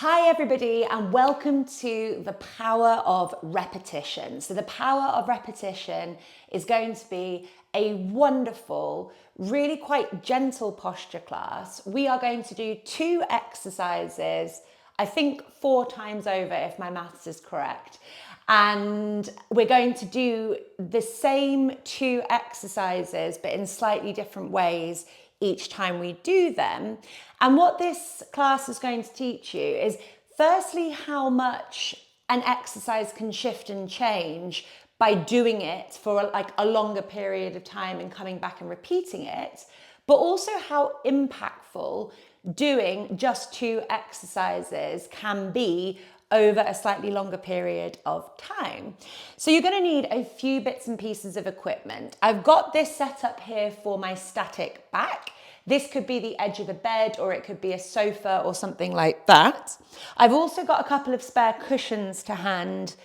Hi everybody and welcome to the power of repetition. So the power of repetition is going to be a wonderful, really quite gentle posture class. We are going to do 2 exercises, I think 4 times over if my maths is correct. And we're going to do the same 2 exercises but in slightly different ways each time we do them. And what this class is going to teach you is firstly how much an exercise can shift and change by doing it for like a longer period of time and coming back and repeating it, but also how impactful doing just 2 exercises can be over a slightly longer period of time. So you're going to need a few bits and pieces of equipment. I've got this set up here for my static back. This could be the edge of a bed or it could be a sofa or something like that. I've also got a couple of spare cushions to hand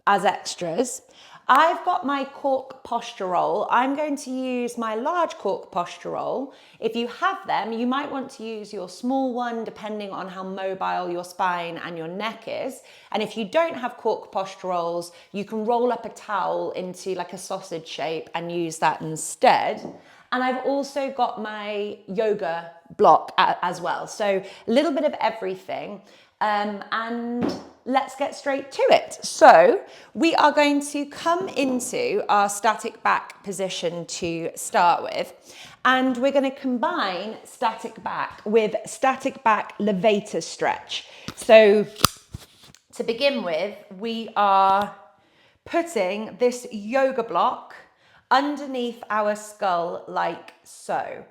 as extras. I've got my cork posture roll. I'm going to use my large cork posture roll. If you have them, you might want to use your small one depending on how mobile your spine and your neck is. And if you don't have cork posture rolls, you can roll up a towel into like a sausage shape and use that instead. And I've also got my yoga block as well. So a little bit of everything. And let's get straight to it. So we are going to come into our static back position to start with. And we're going to combine static back with static back levator stretch. So to begin with, we are putting this yoga block underneath our skull like so.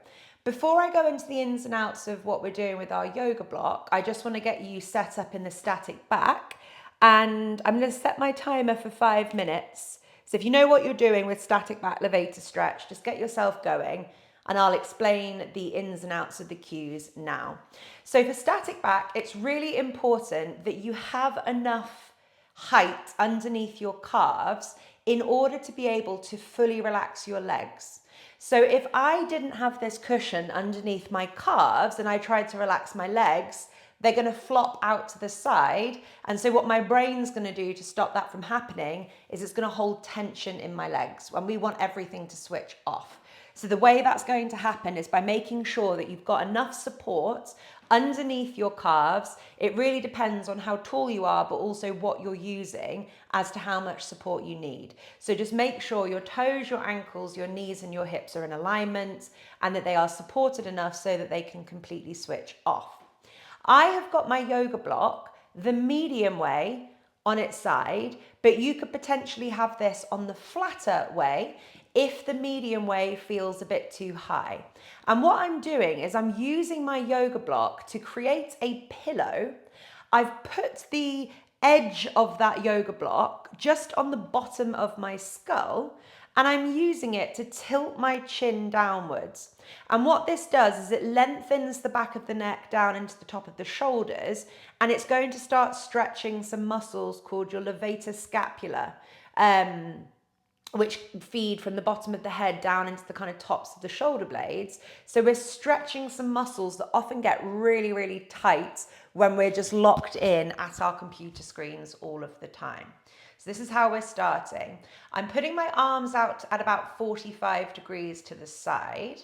Before I go into the ins and outs of what we're doing with our yoga block, I just want to get you set up in the static back, and I'm going to set my timer for 5 minutes. So if you know what you're doing with static back levator stretch, just get yourself going and I'll explain the ins and outs of the cues now. So for static back, it's really important that you have enough height underneath your calves in order to be able to fully relax your legs. So if I didn't have this cushion underneath my calves and I tried to relax my legs, they're going to flop out to the side. And so what my brain's going to do to stop that from happening is it's going to hold tension in my legs when we want everything to switch off. So the way that's going to happen is by making sure that you've got enough support underneath your calves. It really depends on how tall you are, but also what you're using as to how much support you need. So just make sure your toes, your ankles, your knees and your hips are in alignment and that they are supported enough so that they can completely switch off. I have got my yoga block the medium way on its side, but you could potentially have this on the flatter way if the medium way feels a bit too high. And what I'm doing is I'm using my yoga block to create a pillow. I've put the edge of that yoga block just on the bottom of my skull, and I'm using it to tilt my chin downwards. And what this does is it lengthens the back of the neck down into the top of the shoulders, and it's going to start stretching some muscles called your levator scapula, which feed from the bottom of the head down into the kind of tops of the shoulder blades. So we're stretching some muscles that often get really, really tight when we're just locked in at our computer screens all of the time. So this is how we're starting. I'm putting my arms out at about 45 degrees to the side.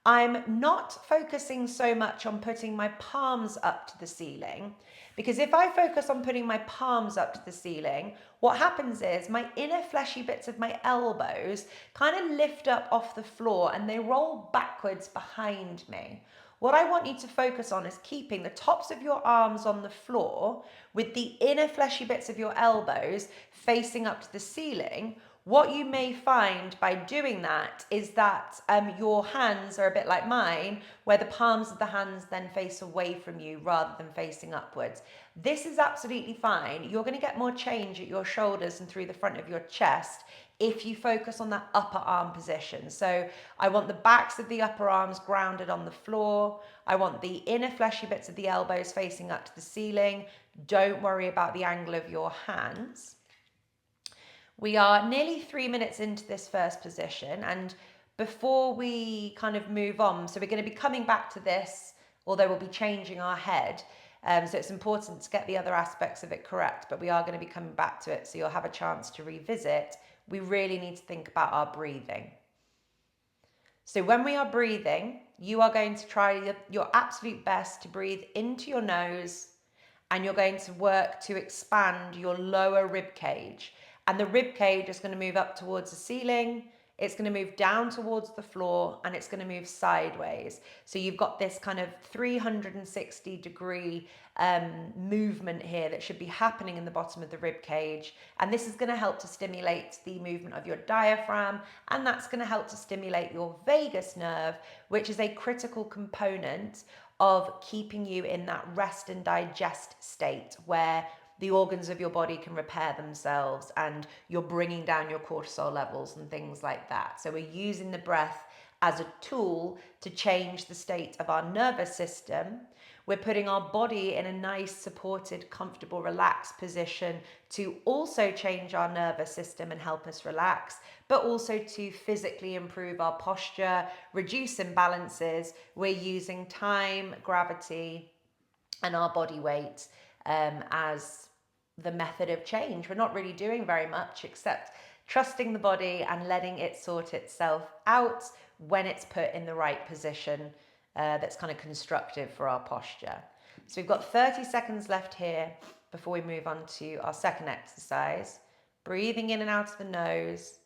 I'm not focusing so much on putting my palms up to the ceiling, because if I focus on putting my palms up to the ceiling, what happens is my inner fleshy bits of my elbows kind of lift up off the floor and they roll backwards behind me. What I want you to focus on is keeping the tops of your arms on the floor with the inner fleshy bits of your elbows facing up to the ceiling. What you may find by doing that is that your hands are a bit like mine, where the palms of the hands then face away from you rather than facing upwards. This is absolutely fine. You're going to get more change at your shoulders and through the front of your chest if you focus on that upper arm position. So I want the backs of the upper arms grounded on the floor. I want the inner fleshy bits of the elbows facing up to the ceiling. Don't worry about the angle of your hands. We are nearly 3 minutes into this first position, and before we kind of move on, so we're going to be coming back to this, although we'll be changing our head. So it's important to get the other aspects of it correct, but we are going to be coming back to it, so you'll have a chance to revisit. We really need to think about our breathing. So when we are breathing, you are going to try your absolute best to breathe into your nose, and you're going to work to expand your lower rib cage. And the rib cage is going to move up towards the ceiling, it's going to move down towards the floor, and it's going to move sideways. So you've got this kind of 360-degree movement here that should be happening in the bottom of the rib cage. And this is going to help to stimulate the movement of your diaphragm, and that's going to help to stimulate your vagus nerve, which is a critical component of keeping you in that rest and digest state where the organs of your body can repair themselves and you're bringing down your cortisol levels and things like that. So we're using the breath as a tool to change the state of our nervous system. We're putting our body in a nice, supported, comfortable, relaxed position to also change our nervous system and help us relax, but also to physically improve our posture, reduce imbalances. We're using time, gravity, and our body weight as the method of change. We're not really doing very much except trusting the body and letting it sort itself out when it's put in the right position that's kind of constructive for our posture. So we've got 30 seconds left here before we move on to our second exercise. Breathing in and out of the nose,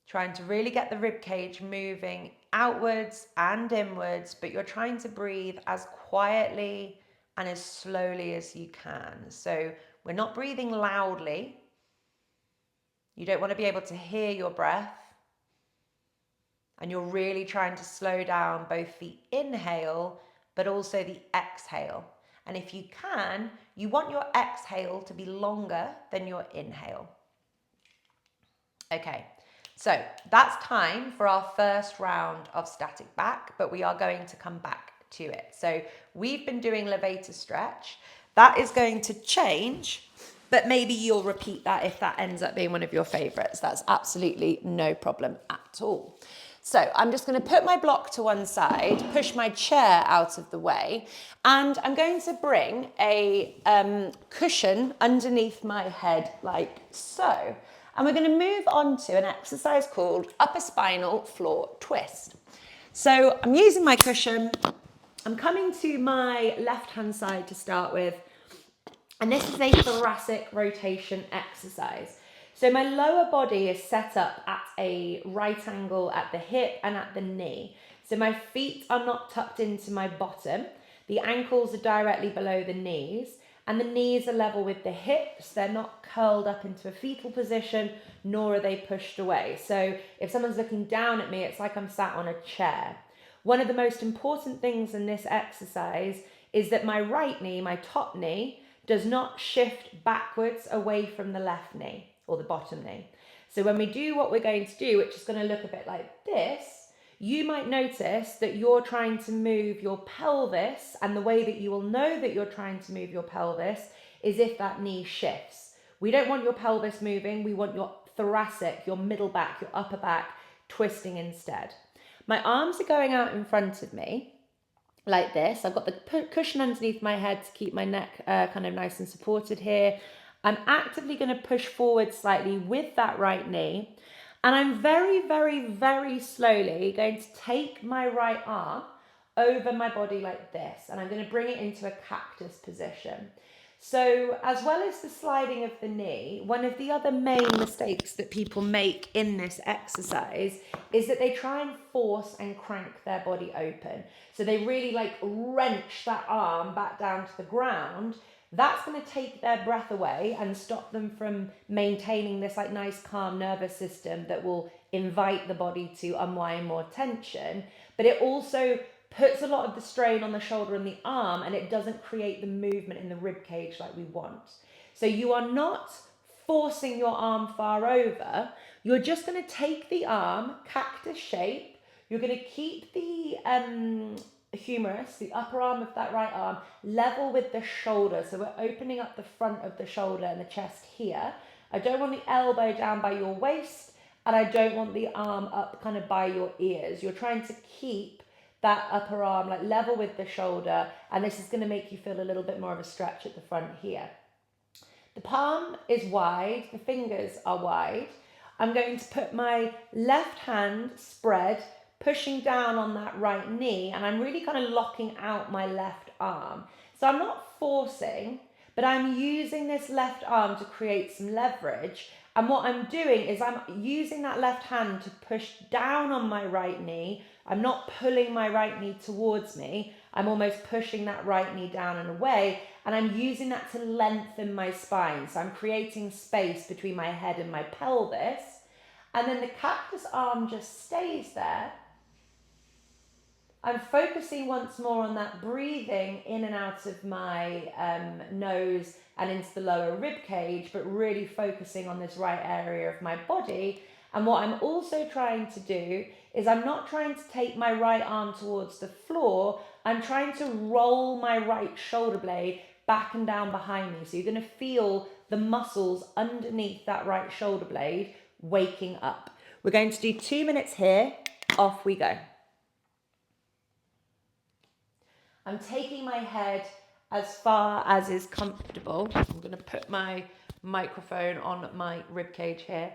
trying to really get the rib cage moving outwards and inwards, but you're trying to breathe as quietly and as slowly as you can. So we're not breathing loudly. You don't want to be able to hear your breath. And you're really trying to slow down both the inhale, but also the exhale. And if you can, you want your exhale to be longer than your inhale. Okay, so that's time for our first round of static back, but we are going to come back to it. So we've been doing Levator Stretch. That is going to change, but maybe you'll repeat that if that ends up being one of your favorites. That's absolutely no problem at all. So I'm just going to put my block to one side, push my chair out of the way, and I'm going to bring a cushion underneath my head like so. And we're going to move on to an exercise called Upper Spinal Floor Twist. So I'm using my cushion. I'm coming to my left-hand side to start with, and this is a thoracic rotation exercise. So my lower body is set up at a right angle at the hip and at the knee. So my feet are not tucked into my bottom. The ankles are directly below the knees, and the knees are level with the hips. They're not curled up into a fetal position, nor are they pushed away. So if someone's looking down at me, it's like I'm sat on a chair. One of the most important things in this exercise is that my right knee, my top knee, does not shift backwards away from the left knee or the bottom knee. So when we do what we're going to do, which is going to look a bit like this, you might notice that you're trying to move your pelvis, and the way that you will know that you're trying to move your pelvis is if that knee shifts. We don't want your pelvis moving, we want your thoracic, your middle back, your upper back twisting instead. My arms are going out in front of me like this. I've got the cushion underneath my head to keep my neck kind of nice and supported here. I'm actively going to push forward slightly with that right knee. And I'm very, very, very slowly going to take my right arm over my body like this. And I'm going to bring it into a cactus position. So as well as the sliding of the knee, one of the other main mistakes that people make in this exercise is that they try and force and crank their body open. So they really like wrench that arm back down to the ground. That's going to take their breath away and stop them from maintaining this like nice calm nervous system that will invite the body to unwind more tension. But it also puts a lot of the strain on the shoulder and the arm, and it doesn't create the movement in the rib cage like we want. So you are not forcing your arm far over. You're just going to take the arm, cactus shape. You're going to keep the humerus, the upper arm of that right arm, level with the shoulder. So we're opening up the front of the shoulder and the chest here. I don't want the elbow down by your waist, and I don't want the arm up kind of by your ears. You're trying to keep that upper arm like level with the shoulder, and this is going to make you feel a little bit more of a stretch at the front here. The palm is wide, the fingers are wide. I'm going to put my left hand spread, pushing down on that right knee, and I'm really kind of locking out my left arm. So I'm not forcing, but I'm using this left arm to create some leverage. And what I'm doing is I'm using that left hand to push down on my right knee. I'm not pulling my right knee towards me. I'm almost pushing that right knee down and away. And I'm using that to lengthen my spine. So I'm creating space between my head and my pelvis. And then the cactus arm just stays there. I'm focusing once more on that breathing in and out of my nose and into the lower rib cage, but really focusing on this right area of my body. And what I'm also trying to do is I'm not trying to take my right arm towards the floor. I'm trying to roll my right shoulder blade back and down behind me. So you're going to feel the muscles underneath that right shoulder blade waking up. We're going to do 2 minutes here. Off we go. I'm taking my head as far as is comfortable. I'm going to put my microphone on my rib cage here.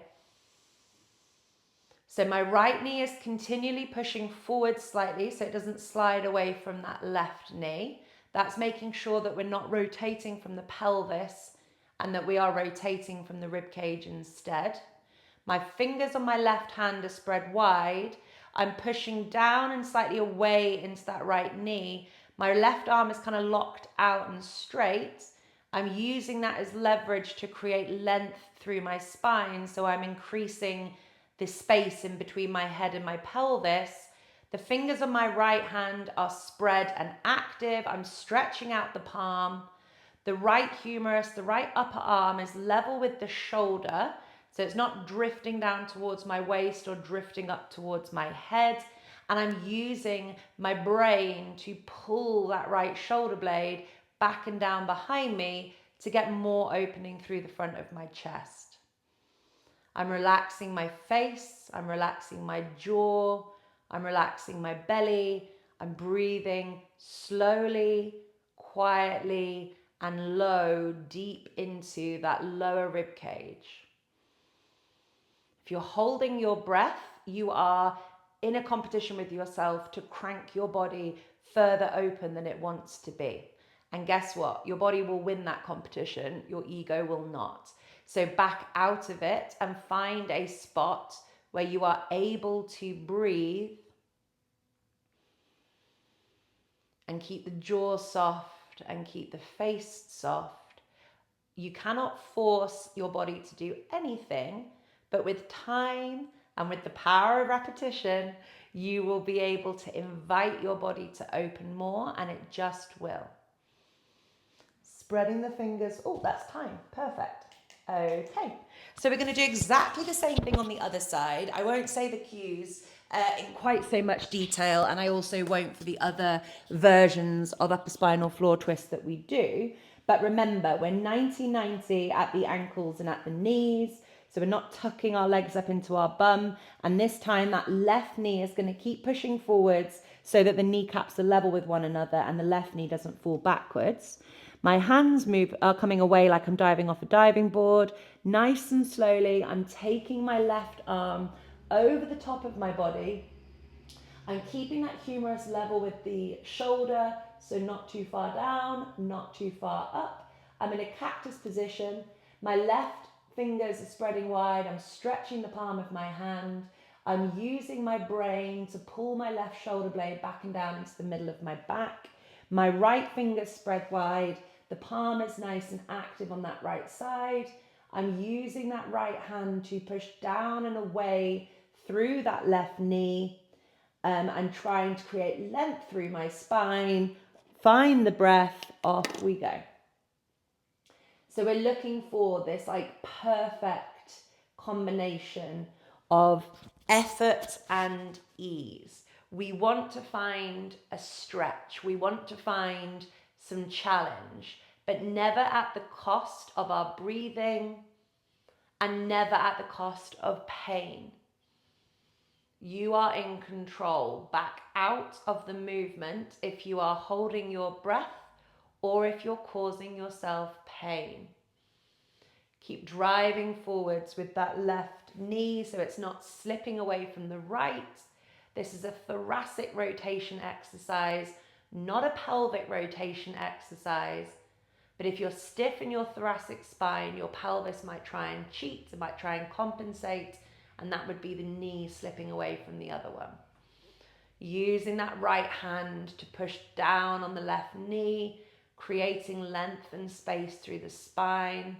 So my right knee is continually pushing forward slightly so it doesn't slide away from that left knee. That's making sure that we're not rotating from the pelvis and that we are rotating from the rib cage instead. My fingers on my left hand are spread wide. I'm pushing down and slightly away into that right knee. My left arm is kind of locked out and straight. I'm using that as leverage to create length through my spine. So I'm increasing the space in between my head and my pelvis. The fingers on my right hand are spread and active. I'm stretching out the palm. The right humerus, the right upper arm is level with the shoulder. So it's not drifting down towards my waist or drifting up towards my head. And I'm using my brain to pull that right shoulder blade back and down behind me to get more opening through the front of my chest. I'm relaxing my face, I'm relaxing my jaw, I'm relaxing my belly. I'm breathing slowly, quietly, and low, deep into that lower rib cage. If you're holding your breath, you are in a competition with yourself to crank your body further open than it wants to be. And guess what? Your body will win that competition. Your ego will not. So back out of it and find a spot where you are able to breathe and keep the jaw soft and keep the face soft. You cannot force your body to do anything, but with time and with the power of repetition, you will be able to invite your body to open more, and it just will. Spreading the fingers. Oh, that's time. Perfect. Okay. So we're going to do exactly the same thing on the other side. I won't say the cues in quite so much detail, and I also won't for the other versions of upper spinal floor twist that we do. But remember, we're 90-90 at the ankles and at the knees. So we're not tucking our legs up into our bum. And this time that left knee is going to keep pushing forwards so that the kneecaps are level with one another and the left knee doesn't fall backwards. My hands are coming away like I'm diving off a diving board. Nice and slowly, I'm taking my left arm over the top of my body. I'm keeping that humerus level with the shoulder, so not too far down, not too far up. I'm in a cactus position. My left fingers are spreading wide. I'm stretching the palm of my hand. I'm using my brain to pull my left shoulder blade back and down into the middle of my back. My right fingers spread wide. The palm is nice and active on that right side. I'm using that right hand to push down and away through that left knee and trying to create length through my spine. Find the breath, off we go. So we're looking for this like perfect combination of effort and ease. We want to find a stretch. We want to find some challenge, but never at the cost of our breathing and never at the cost of pain. You are in control. Back out of the movement if you are holding your breath or if you're causing yourself pain. Keep driving forwards with that left knee so it's not slipping away from the right. This is a thoracic rotation exercise, not a pelvic rotation exercise. But if you're stiff in your thoracic spine, your pelvis might try and cheat, it might try and compensate, and that would be the knee slipping away from the other one. Using that right hand to push down on the left knee, creating length and space through the spine.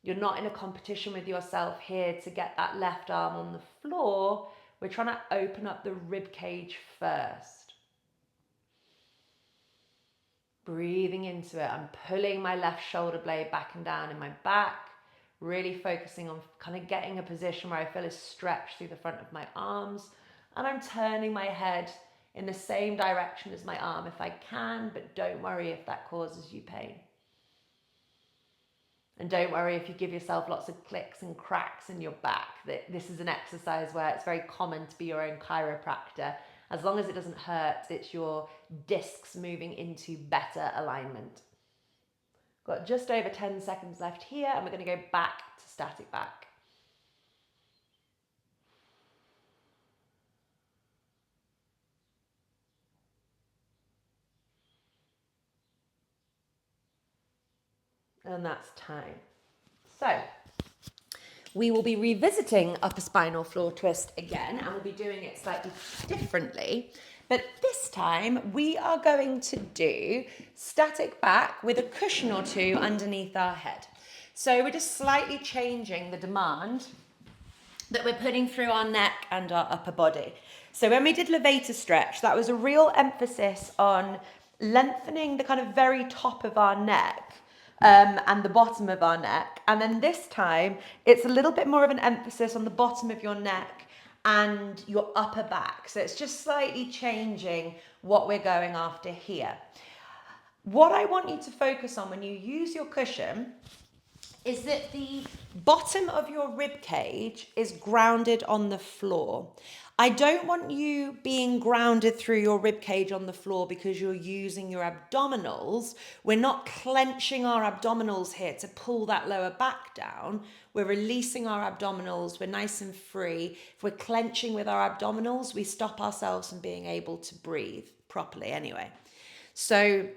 You're not in a competition with yourself here to get that left arm on the floor. We're trying to open up the rib cage first. Breathing into it. I'm pulling my left shoulder blade back and down in my back, really focusing on kind of getting a position where I feel a stretch through the front of my arms. And I'm turning my head in the same direction as my arm if I can, but don't worry if that causes you pain. And don't worry if you give yourself lots of clicks and cracks in your back. This is an exercise where it's very common to be your own chiropractor. As long as it doesn't hurt, it's your discs moving into better alignment. Got just over 10 seconds left here, and we're going to go back to static back. And that's time. So we will be revisiting upper spinal floor twist again, and we'll be doing it slightly differently. But this time we are going to do static back with a cushion or two underneath our head. So we're just slightly changing the demand that we're putting through our neck and our upper body. So when we did Levator Stretch, that was a real emphasis on lengthening the kind of very top of our neck and the bottom of our neck. And then this time, it's a little bit more of an emphasis on the bottom of your neck and your upper back. So it's just slightly changing what we're going after here. What I want you to focus on when you use your cushion is that the bottom of your rib cage is grounded on the floor. I don't want you being grounded through your rib cage on the floor because you're using your abdominals. We're not clenching our abdominals here to pull that lower back down. We're releasing our abdominals. We're nice and free. If we're clenching with our abdominals, we stop ourselves from being able to breathe properly anyway. So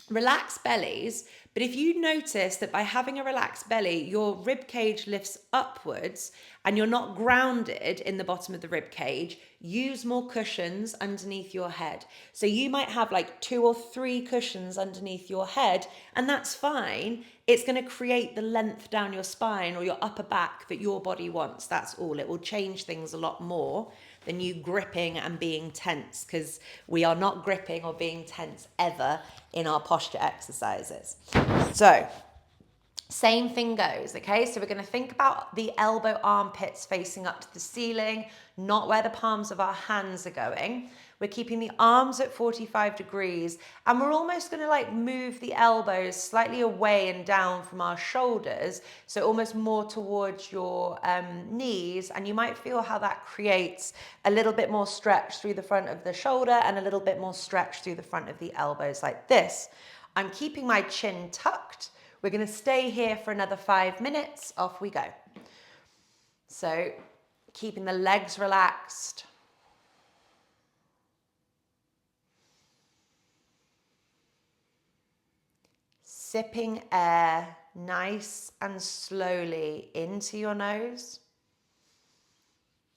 relax bellies, but if you notice that by having a relaxed belly, your rib cage lifts upwards and you're not grounded in the bottom of the rib cage, use more cushions underneath your head. So you might have like 2 or 3 cushions underneath your head, and that's fine. It's going to create the length down your spine or your upper back that your body wants. That's all. It will change things a lot more than you gripping and being tense, because we are not gripping or being tense ever in our posture exercises. So same thing goes, okay? So we're going to think about the elbow armpits facing up to the ceiling, not where the palms of our hands are going. We're keeping the arms at 45 degrees, and we're almost going to like move the elbows slightly away and down from our shoulders, so almost more towards your knees, and you might feel how that creates a little bit more stretch through the front of the shoulder and a little bit more stretch through the front of the elbows like this. I'm keeping my chin tucked. We're going to stay here for another 5 minutes. Off we go. So keeping the legs relaxed. Sipping air nice and slowly into your nose.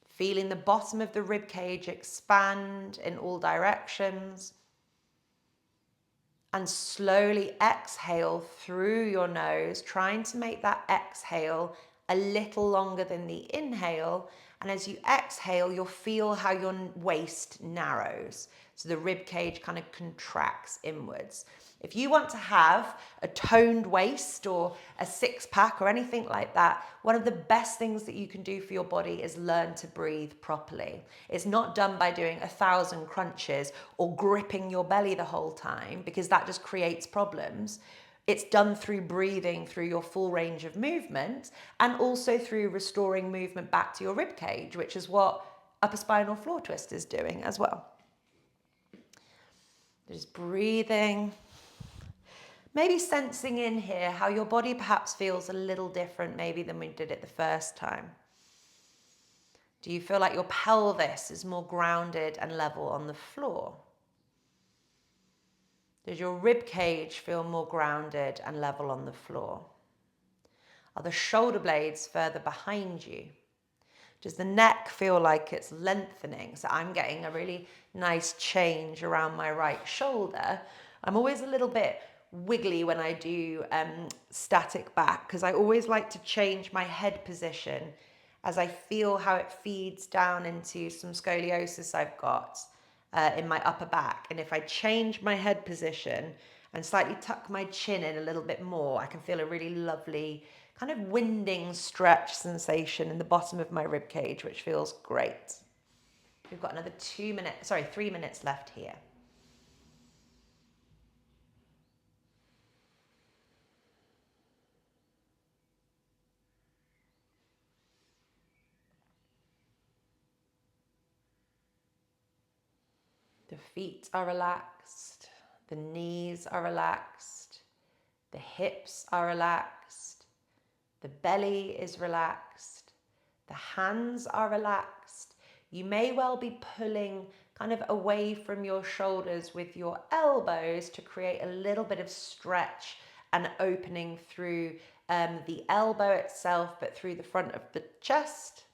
Feeling the bottom of the rib cage expand in all directions. And slowly exhale through your nose, trying to make that exhale a little longer than the inhale. And as you exhale, you'll feel how your waist narrows. So the rib cage kind of contracts inwards. If you want to have a toned waist or a 6-pack or anything like that, one of the best things that you can do for your body is learn to breathe properly. It's not done by doing 1,000 crunches or gripping your belly the whole time, because that just creates problems. It's done through breathing through your full range of movement, and also through restoring movement back to your rib cage, which is what upper spinal floor twist is doing as well. Just breathing. Maybe sensing in here how your body perhaps feels a little different maybe than we did it the first time. Do you feel like your pelvis is more grounded and level on the floor? Does your rib cage feel more grounded and level on the floor? Are the shoulder blades further behind you? Does the neck feel like it's lengthening? So I'm getting a really nice change around my right shoulder. I'm always a little bit wiggly when I do static back because I always like to change my head position as I feel how it feeds down into some scoliosis I've got in my upper back. And if I change my head position and slightly tuck my chin in a little bit more, I can feel a really lovely kind of winding stretch sensation in the bottom of my rib cage, which feels great. We've got another 3 minutes left here. The feet are relaxed, the knees are relaxed, the hips are relaxed, the belly is relaxed, the hands are relaxed. You may well be pulling kind of away from your shoulders with your elbows to create a little bit of stretch and opening through the elbow itself, but through the front of the chest.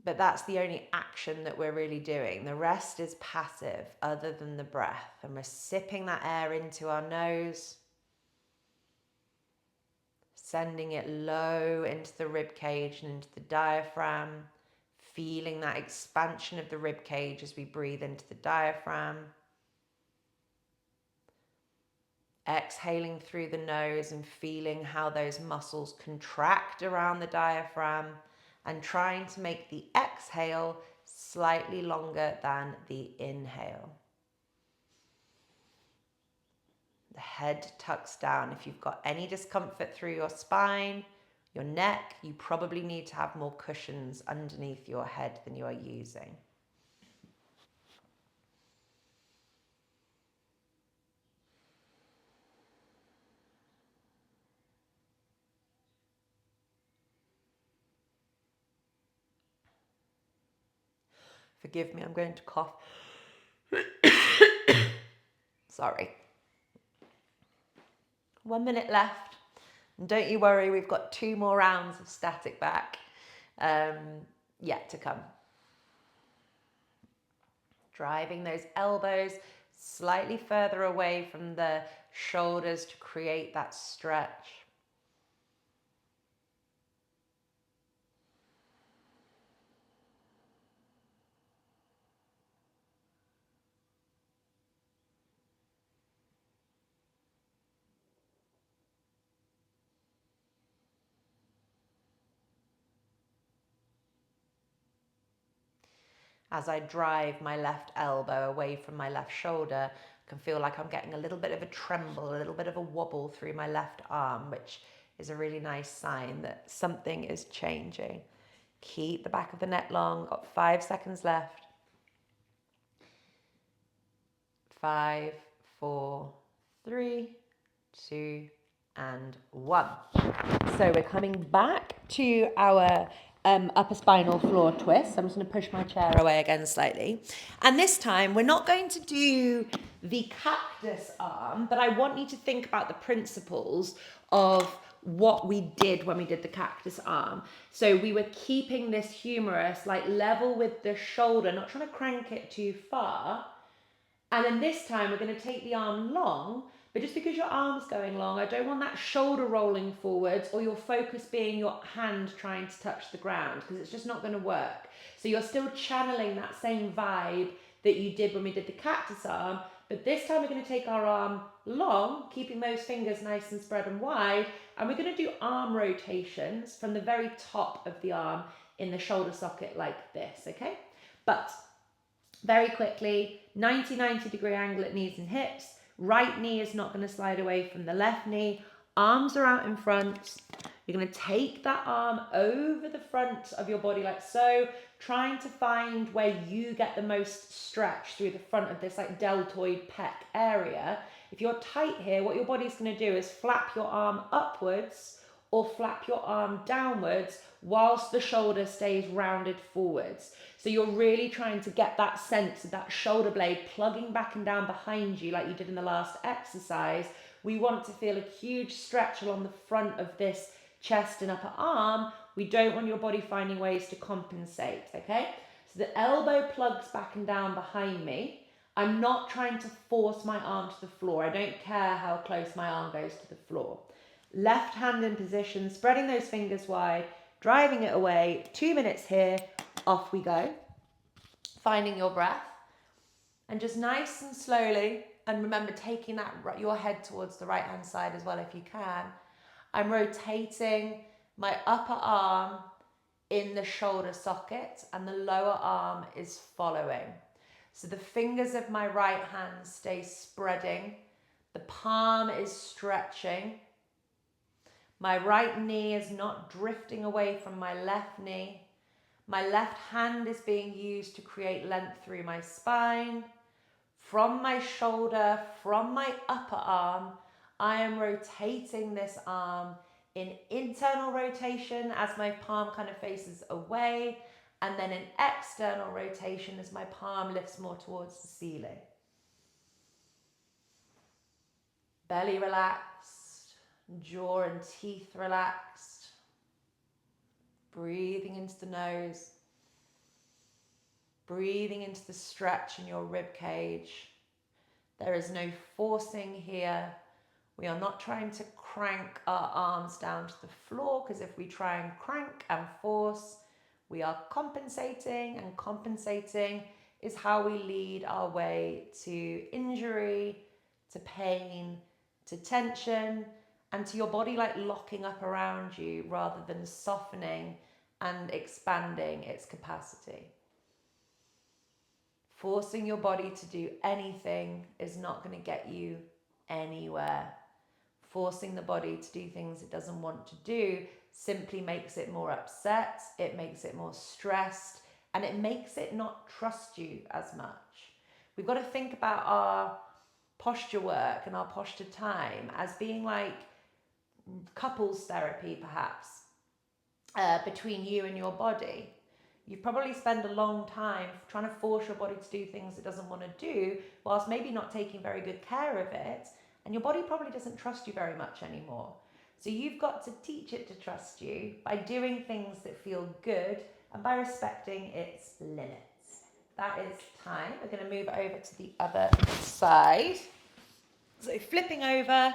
But that's the only action that we're really doing. The rest is passive other than the breath. And we're sipping that air into our nose, sending it low into the rib cage and into the diaphragm, feeling that expansion of the rib cage as we breathe into the diaphragm. Exhaling through the nose and feeling how those muscles contract around the diaphragm, and trying to make the exhale slightly longer than the inhale. The head tucks down. If you've got any discomfort through your spine, your neck, you probably need to have more cushions underneath your head than you are using. Forgive me, I'm going to cough. Sorry. 1 minute left. And don't you worry, we've got 2 more rounds of static back yet to come. Driving those elbows slightly further away from the shoulders to create that stretch. As I drive my left elbow away from my left shoulder, I can feel like I'm getting a little bit of a tremble, a little bit of a wobble through my left arm, which is a really nice sign that something is changing. Keep the back of the neck long. Got 5 seconds left. 5, 4, 3, 2, and 1. So we're coming back to our upper spinal floor twist. I'm just going to push my chair away again slightly. And this time we're not going to do the cactus arm, but I want you to think about the principles of what we did when we did the cactus arm. So we were keeping this humerus like level with the shoulder, not trying to crank it too far. And then this time we're going to take the arm long, but just because your arm's going long, I don't want that shoulder rolling forwards or your focus being your hand trying to touch the ground, because it's just not going to work. So you're still channeling that same vibe that you did when we did the cactus arm, but this time we're going to take our arm long, keeping those fingers nice and spread and wide, and we're going to do arm rotations from the very top of the arm in the shoulder socket like this, okay? But very quickly, 90 degree angle at knees and hips. Right knee is not going to slide away from the left knee. Arms are out in front. You're going to take that arm over the front of your body like so, trying to find where you get the most stretch through the front of this like deltoid pec area. If you're tight here, what your body's going to do is flap your arm upwards or flap your arm downwards whilst the shoulder stays rounded forwards. So you're really trying to get that sense of that shoulder blade plugging back and down behind you like you did in the last exercise. We want to feel a huge stretch along the front of this chest and upper arm. We don't want your body finding ways to compensate, okay? So the elbow plugs back and down behind me. I'm not trying to force my arm to the floor. I don't care how close my arm goes to the floor. Left hand in position, spreading those fingers wide, driving it away. 2 minutes here, off we go. Finding your breath. And just nice and slowly, and remember taking that your head towards the right hand side as well if you can. I'm rotating my upper arm in the shoulder socket and the lower arm is following. So the fingers of my right hand stay spreading. The palm is stretching. My right knee is not drifting away from my left knee. My left hand is being used to create length through my spine. From my shoulder, from my upper arm, I am rotating this arm in internal rotation as my palm kind of faces away, and then in external rotation as my palm lifts more towards the ceiling. Belly relaxed, jaw and teeth relaxed. Breathing into the nose. Breathing into the stretch in your rib cage. There is no forcing here. We are not trying to crank our arms down to the floor, because if we try and crank and force, we are compensating, and compensating is how we lead our way to injury, to pain, to tension, and to your body like locking up around you rather than softening and expanding its capacity. Forcing your body to do anything is not going to get you anywhere. Forcing the body to do things it doesn't want to do simply makes it more upset, it makes it more stressed, and it makes it not trust you as much. We've got to think about our posture work and our posture time as being like couples therapy, perhaps, between you and your body. You've probably spent a long time trying to force your body to do things it doesn't want to do, whilst maybe not taking very good care of it, and your body probably doesn't trust you very much anymore. So you've got to teach it to trust you by doing things that feel good and by respecting its limits. That is time. We're going to move over to the other side. So flipping over.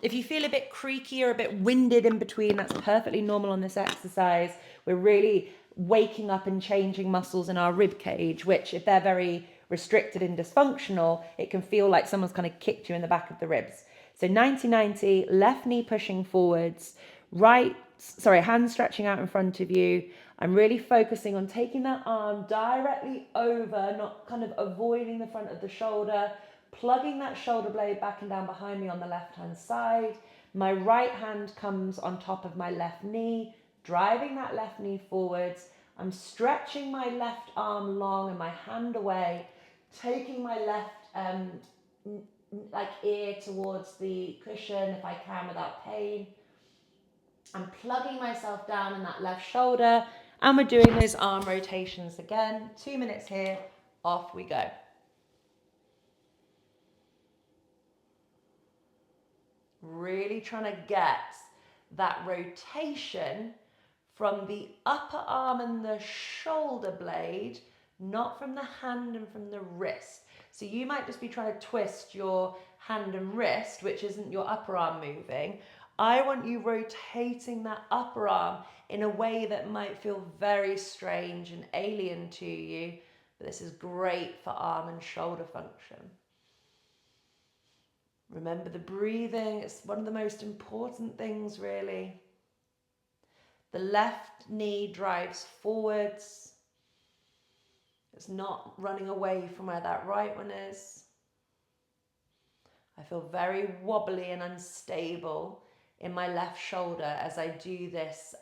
If you feel a bit creaky or a bit winded in between, that's perfectly normal on this exercise. We're really waking up and changing muscles in our rib cage, which if they're very restricted and dysfunctional, it can feel like someone's kind of kicked you in the back of the ribs. So 90-90, left knee pushing forwards, hand stretching out in front of you. I'm really focusing on taking that arm directly over, not kind of avoiding the front of the shoulder, plugging that shoulder blade back and down behind me on the left-hand side. My right hand comes on top of my left knee, driving that left knee forwards. I'm stretching my left arm long and my hand away, taking my left ear towards the cushion if I can without pain. I'm plugging myself down in that left shoulder, and we're doing those arm rotations again. 2 minutes here, off we go. Really trying to get that rotation from the upper arm and the shoulder blade, not from the hand and from the wrist. So you might just be trying to twist your hand and wrist, which isn't your upper arm moving. I want you rotating that upper arm in a way that might feel very strange and alien to you, but this is great for arm and shoulder function. Remember the breathing, it's one of the most important things really. The left knee drives forwards. It's not running away from where that right one is. I feel very wobbly and unstable in my left shoulder as I do this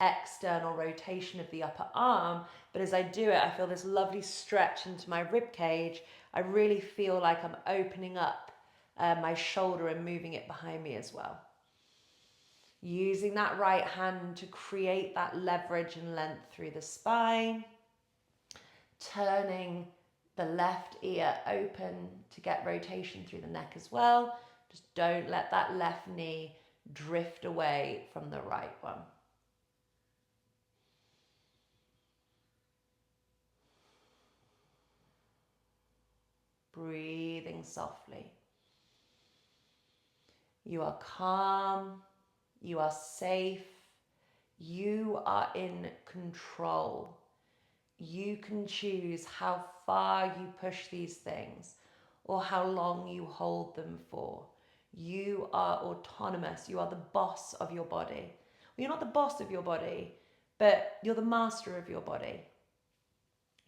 external rotation of the upper arm. But as I do it, I feel this lovely stretch into my rib cage. I really feel like I'm opening up my shoulder and moving it behind me as well. Using that right hand to create that leverage and length through the spine. Turning the left ear open to get rotation through the neck as well. Just don't let that left knee drift away from the right one. Breathing softly. You are calm. You are safe. You are in control. You can choose how far you push these things or how long you hold them for. You are autonomous. You are the boss of your body. Well, you're not the boss of your body, but you're the master of your body.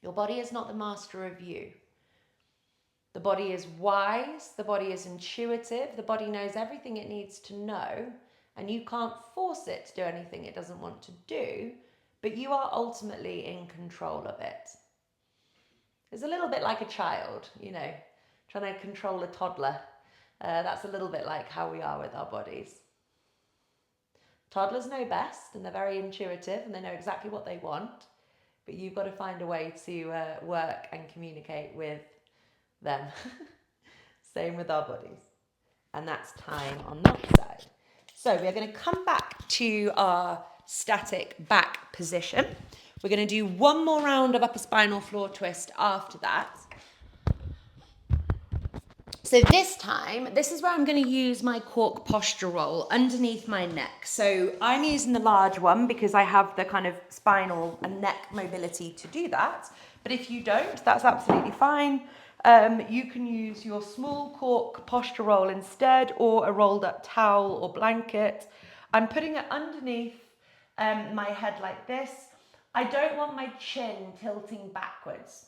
Your body is not the master of you. The body is wise. The body is intuitive. The body knows everything it needs to know, and you can't force it to do anything it doesn't want to do, but you are ultimately in control of it. It's a little bit like a child, trying to control a toddler. That's a little bit like how we are with our bodies. Toddlers know best, and they're very intuitive, and they know exactly what they want, but you've got to find a way to work and communicate with them. Same with our bodies. And that's time on that side. So we're going to come back to our static back position. We're going to do one more round of upper spinal floor twist after that. So this time, this is where I'm going to use my cork posture roll underneath my neck. So I'm using the large one because I have the kind of spinal and neck mobility to do that. But if you don't, that's absolutely fine. You can use your small cork posture roll instead, or a rolled up towel or blanket. I'm putting it underneath my head like this. I don't want my chin tilting backwards.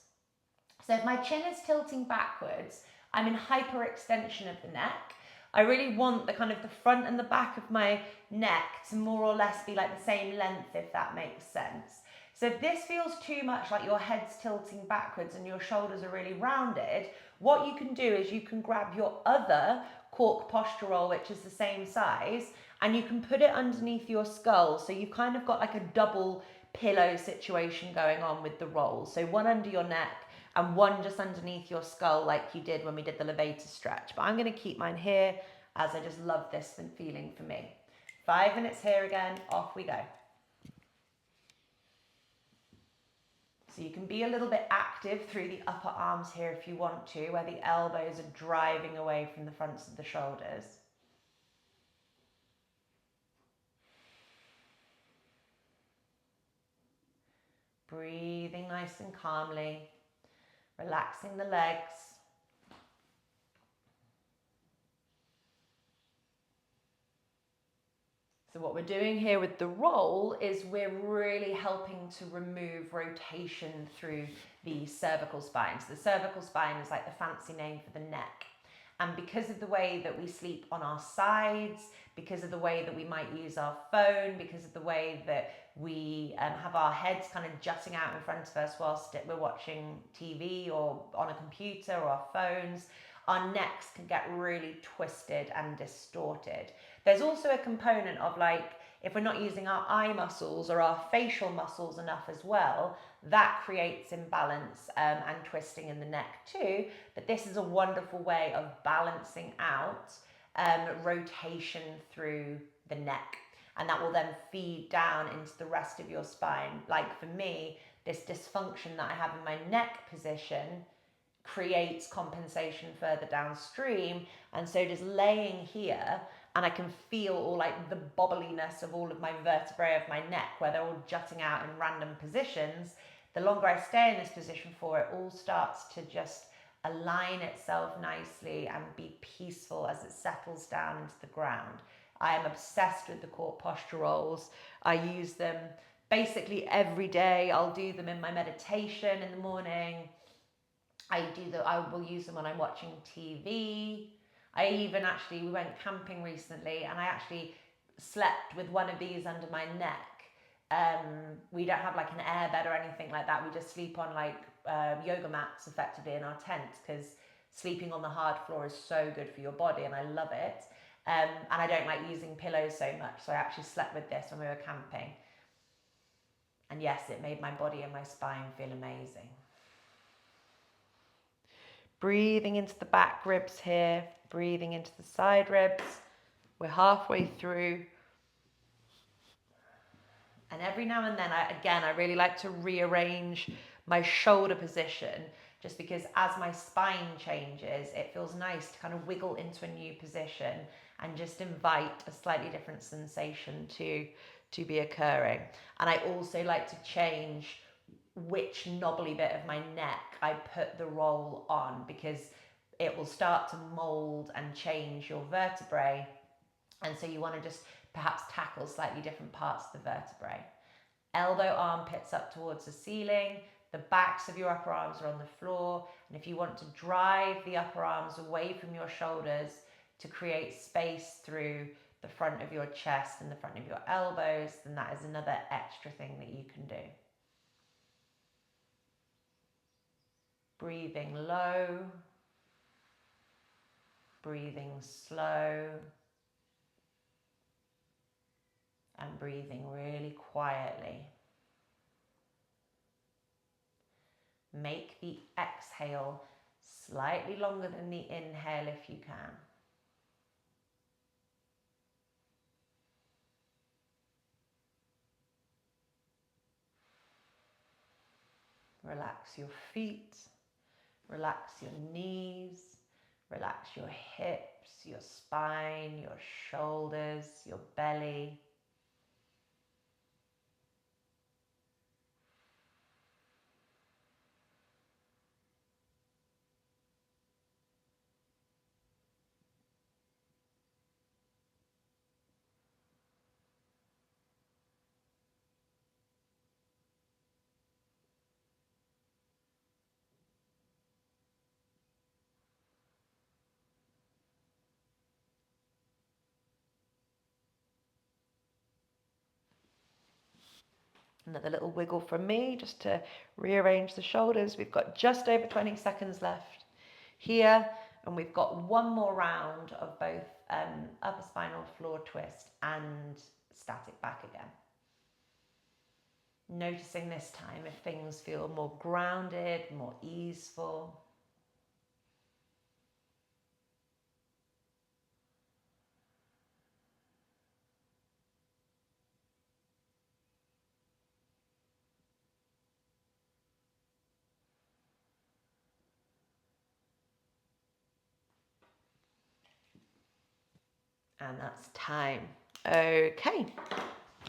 So if my chin is tilting backwards, I'm in hyperextension of the neck. I really want the kind of the front and the back of my neck to more or less be like the same length, if that makes sense. So if this feels too much like your head's tilting backwards and your shoulders are really rounded, what you can do is you can grab your other cork posture roll, which is the same size, and you can put it underneath your skull. So you've kind of got like a double pillow situation going on with the roll. So one under your neck and one just underneath your skull, like you did when we did the Levator Stretch. But I'm going to keep mine here as I just love this feeling for me. 5 minutes here again, off we go. So you can be a little bit active through the upper arms here if you want to, where the elbows are driving away from the fronts of the shoulders. Breathing nice and calmly, relaxing the legs. So what we're doing here with the roll is we're really helping to remove rotation through the cervical spine. So the cervical spine is like the fancy name for the neck. And because of the way that we sleep on our sides, because of the way that we might use our phone, because of the way that we have our heads kind of jutting out in front of us whilst we're watching TV or on a computer or our phones, our necks can get really twisted and distorted. There's also a component of like, if we're not using our eye muscles or our facial muscles enough as well, that creates imbalance and twisting in the neck too. But this is a wonderful way of balancing out rotation through the neck. And that will then feed down into the rest of your spine. Like for me, this dysfunction that I have in my neck position creates compensation further downstream. And so just laying here, and I can feel all like the bobbliness of all of my vertebrae of my neck, where they're all jutting out in random positions. The longer I stay in this position for, it all starts to just align itself nicely and be peaceful as it settles down into the ground. I am obsessed with the cork posture rolls. I use them basically every day. I'll do them in my meditation in the morning. I will use them when I'm watching TV. We went camping recently and I actually slept with one of these under my neck. We don't have like an air bed or anything like that. We just sleep on like yoga mats effectively in our tent, because sleeping on the hard floor is so good for your body and I love it. And I don't like using pillows so much, so I actually slept with this when we were camping. And yes, it made my body and my spine feel amazing. Breathing into the back ribs here, breathing into the side ribs. We're halfway through. And every now and then, I really like to rearrange my shoulder position, just because as my spine changes, it feels nice to kind of wiggle into a new position and just invite a slightly different sensation to be occurring. And I also like to change which knobbly bit of my neck I put the roll on, because it will start to mold and change your vertebrae. And so you want to just perhaps tackle slightly different parts of the vertebrae. Elbow armpits up towards the ceiling. The backs of your upper arms are on the floor. And if you want to drive the upper arms away from your shoulders to create space through the front of your chest and the front of your elbows, then that is another extra thing that you can do. Breathing low, breathing slow, and breathing really quietly. Make the exhale slightly longer than the inhale if you can. Relax your feet, relax your knees, relax your hips, your spine, your shoulders, your belly. Another little wiggle from me just to rearrange the shoulders. We've got just over 20 seconds left here, and we've got one more round of both upper spinal floor twist and static back again. Noticing this time if things feel more grounded, more easeful. And that's time. Okay,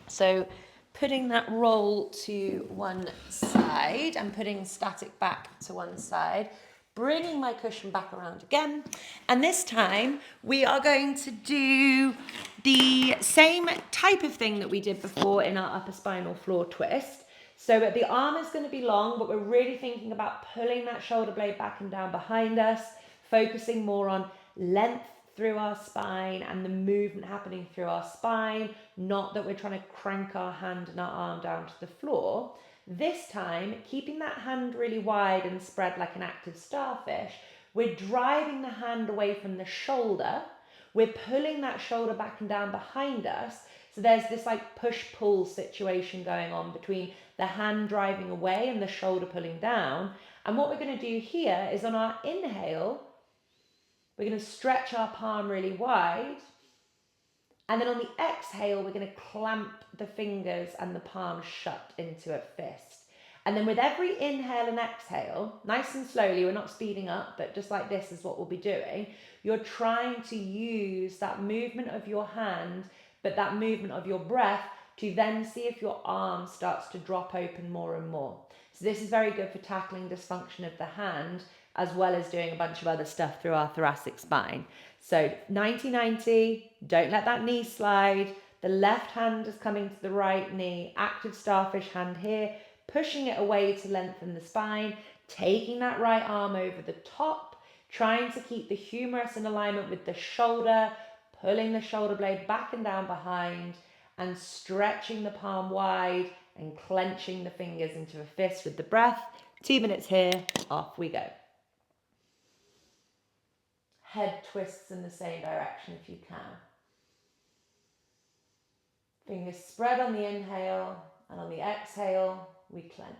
so putting that roll to one side and putting static back to one side, bringing my cushion back around again. And this time we are going to do the same type of thing that we did before in our upper spinal floor twist. So the arm is going to be long, but we're really thinking about pulling that shoulder blade back and down behind us, focusing more on length through our spine and the movement happening through our spine, not that we're trying to crank our hand and our arm down to the floor. This time, keeping that hand really wide and spread like an active starfish, we're driving the hand away from the shoulder. We're pulling that shoulder back and down behind us. So there's this like push-pull situation going on between the hand driving away and the shoulder pulling down. And what we're going to do here is on our inhale, we're going to stretch our palm really wide. And then on the exhale, we're going to clamp the fingers and the palm shut into a fist. And then with every inhale and exhale, nice and slowly, we're not speeding up, but just like this is what we'll be doing. You're trying to use that movement of your hand, but that movement of your breath to then see if your arm starts to drop open more and more. So this is very good for tackling dysfunction of the hand, as well as doing a bunch of other stuff through our thoracic spine. So 90-90, don't let that knee slide. The left hand is coming to the right knee, active starfish hand here, pushing it away to lengthen the spine, taking that right arm over the top, trying to keep the humerus in alignment with the shoulder, pulling the shoulder blade back and down behind, and stretching the palm wide and clenching the fingers into a fist with the breath. 2 minutes here, off we go. Head twists in the same direction if you can. Fingers spread on the inhale, and on the exhale, we clench.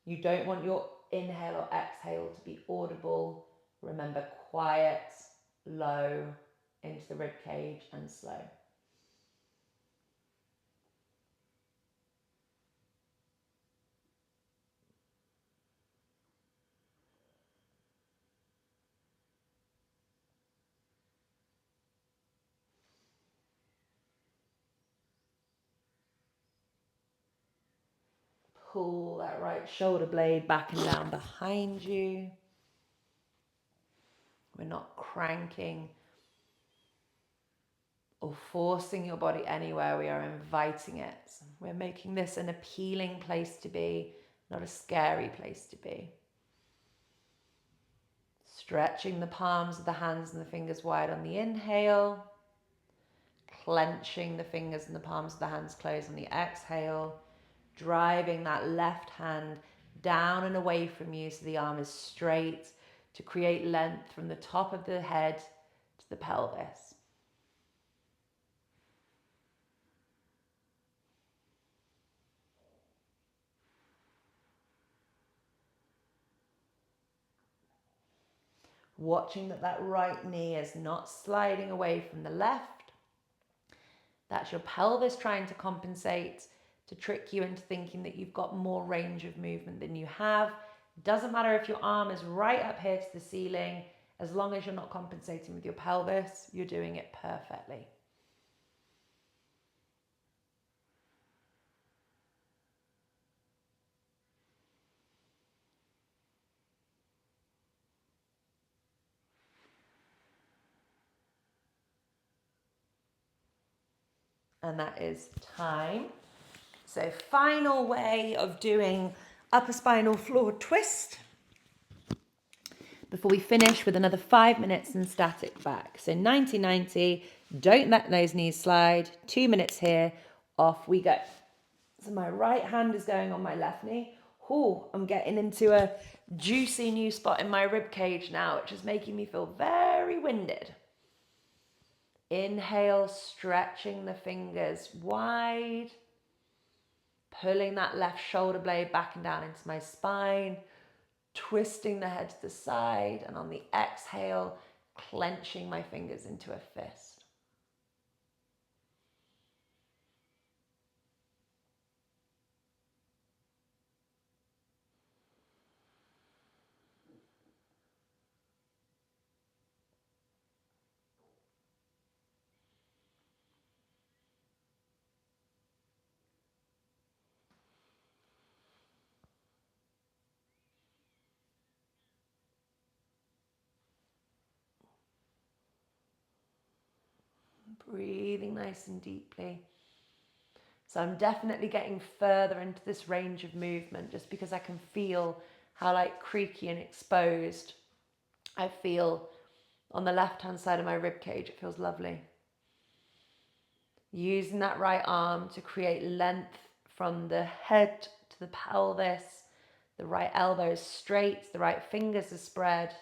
You don't want your inhale or exhale to be audible. Remember, quiet, low, into the rib cage, and slow. Pull that right shoulder blade back and down behind you. We're not cranking or forcing your body anywhere. We are inviting it. We're making this an appealing place to be, not a scary place to be. Stretching the palms of the hands and the fingers wide on the inhale. Clenching the fingers and the palms of the hands closed on the exhale. Driving that left hand down and away from you so the arm is straight to create length from the top of the head to the pelvis. Watching that right knee is not sliding away from the left. That's your pelvis trying to compensate, to trick you into thinking that you've got more range of movement than you have. Doesn't matter if your arm is right up here to the ceiling, as long as you're not compensating with your pelvis, you're doing it perfectly. And that is time. So final way of doing upper spinal floor twist before we finish with another 5 minutes in static back. So 90-90, don't let those knees slide. 2 minutes here, off we go. So my right hand is going on my left knee. Oh, I'm getting into a juicy new spot in my rib cage now, which is making me feel very winded. Inhale, stretching the fingers wide. Pulling that left shoulder blade back and down into my spine. Twisting the head to the side. And on the exhale, clenching my fingers into a fist. Breathing nice and deeply. So I'm definitely getting further into this range of movement just because I can feel how like creaky and exposed I feel on the left hand side of my rib cage. It feels lovely. Using that right arm to create length from the head to the pelvis. The right elbow is straight, the right fingers are spread.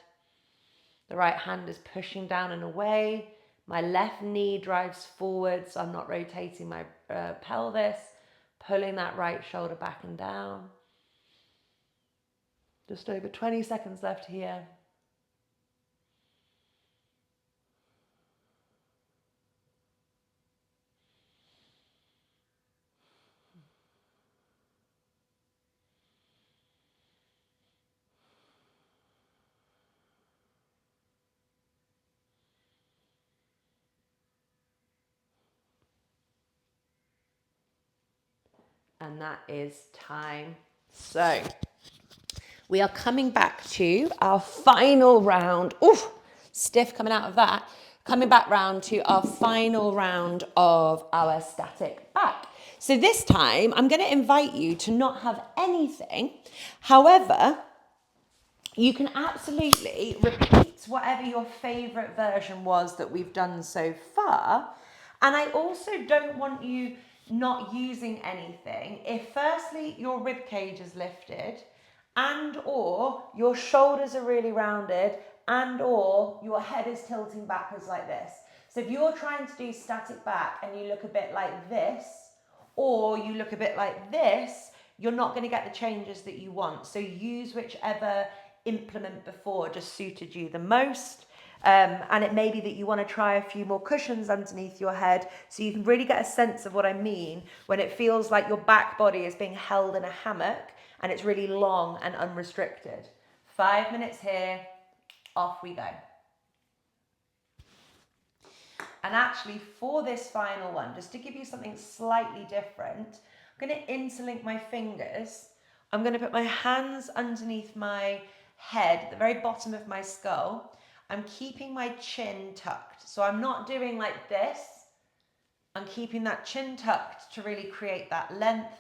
The right hand is pushing down and away. My left knee drives forward, so I'm not rotating my pelvis. Pulling that right shoulder back and down. Just over 20 seconds left here. And that is time. So we are coming back to our final round. Oof, stiff coming out of that. Coming back round to our final round of our static back. So this time I'm going to invite you to not have anything. However, You can absolutely repeat whatever your favorite version was that we've done so far. And I also don't want you not using anything if firstly your rib cage is lifted and or your shoulders are really rounded and or your head is tilting backwards like this. So if you're trying to do static back and you look a bit like this or you look a bit like this, you're not going to get the changes that you want. So use whichever implement before just suited you the most. And it may be that you want to try a few more cushions underneath your head so you can really get a sense of what I mean when it feels like your back body is being held in a hammock and it's really long and unrestricted. 5 minutes here, off we go. And actually for this final one, just to give you something slightly different, I'm going to interlink my fingers. I'm going to put my hands underneath my head, at the very bottom of my skull. I'm keeping my chin tucked. So I'm not doing like this. I'm keeping that chin tucked to really create that length.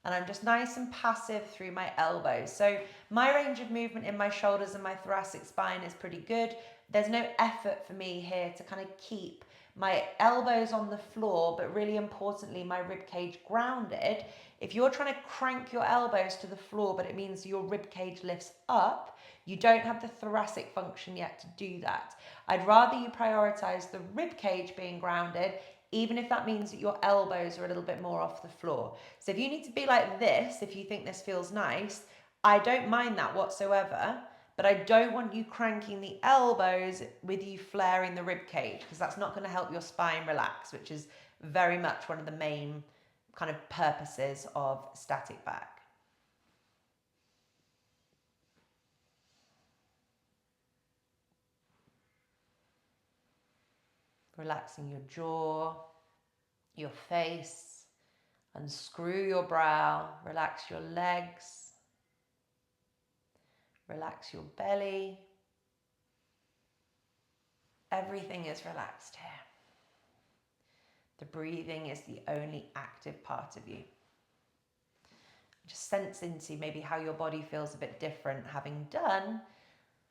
And I'm just nice and passive through my elbows. So my range of movement in my shoulders and my thoracic spine is pretty good. There's no effort for me here to kind of keep my elbows on the floor, but really importantly, my rib cage grounded. If you're trying to crank your elbows to the floor, but it means your rib cage lifts up, you don't have the thoracic function yet to do that. I'd rather you prioritize the rib cage being grounded, even if that means that your elbows are a little bit more off the floor. So if you need to be like this, if you think this feels nice, I don't mind that whatsoever, but I don't want you cranking the elbows with you flaring the rib cage, because that's not going to help your spine relax, which is very much one of the main kind of purposes of static back. Relaxing your jaw, your face, unscrew your brow, relax your legs, relax your belly. Everything is relaxed here. The breathing is the only active part of you. Just sense into maybe how your body feels a bit different having done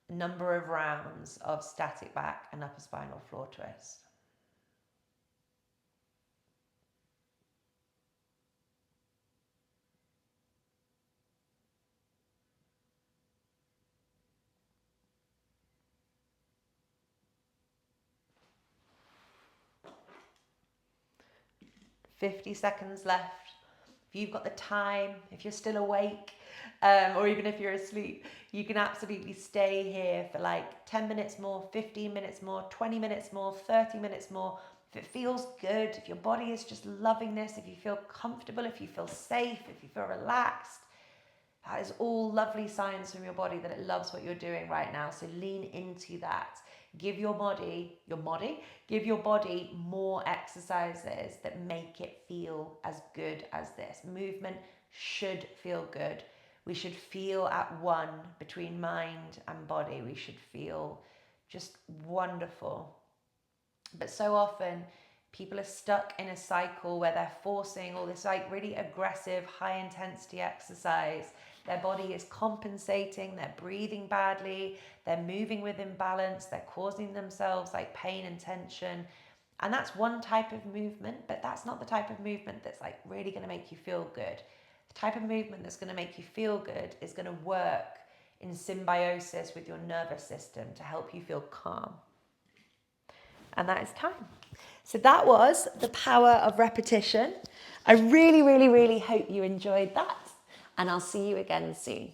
a number of rounds of static back and upper spinal floor twist. $50 left. If you've got the time, if you're still awake, or even if you're asleep, you can absolutely stay here for like 10 minutes more, 15 minutes more, 20 minutes more, 30 minutes more. If it feels good, if your body is just loving this, if you feel comfortable, if you feel safe, if you feel relaxed, that is all lovely signs from your body that it loves what you're doing right now. So lean into that. Give your body more exercises that make it feel as good as this. Movement should feel good. We should feel at one between mind and body. We should feel just wonderful. But so often people are stuck in a cycle where they're forcing all this like really aggressive, high intensity exercise. Their body is compensating, they're breathing badly, they're moving with imbalance, they're causing themselves like pain and tension. And that's one type of movement, but that's not the type of movement that's like really going to make you feel good. The type of movement that's going to make you feel good is going to work in symbiosis with your nervous system to help you feel calm. And that is time. So that was the power of repetition. I really, really, really hope you enjoyed that. And I'll see you again soon.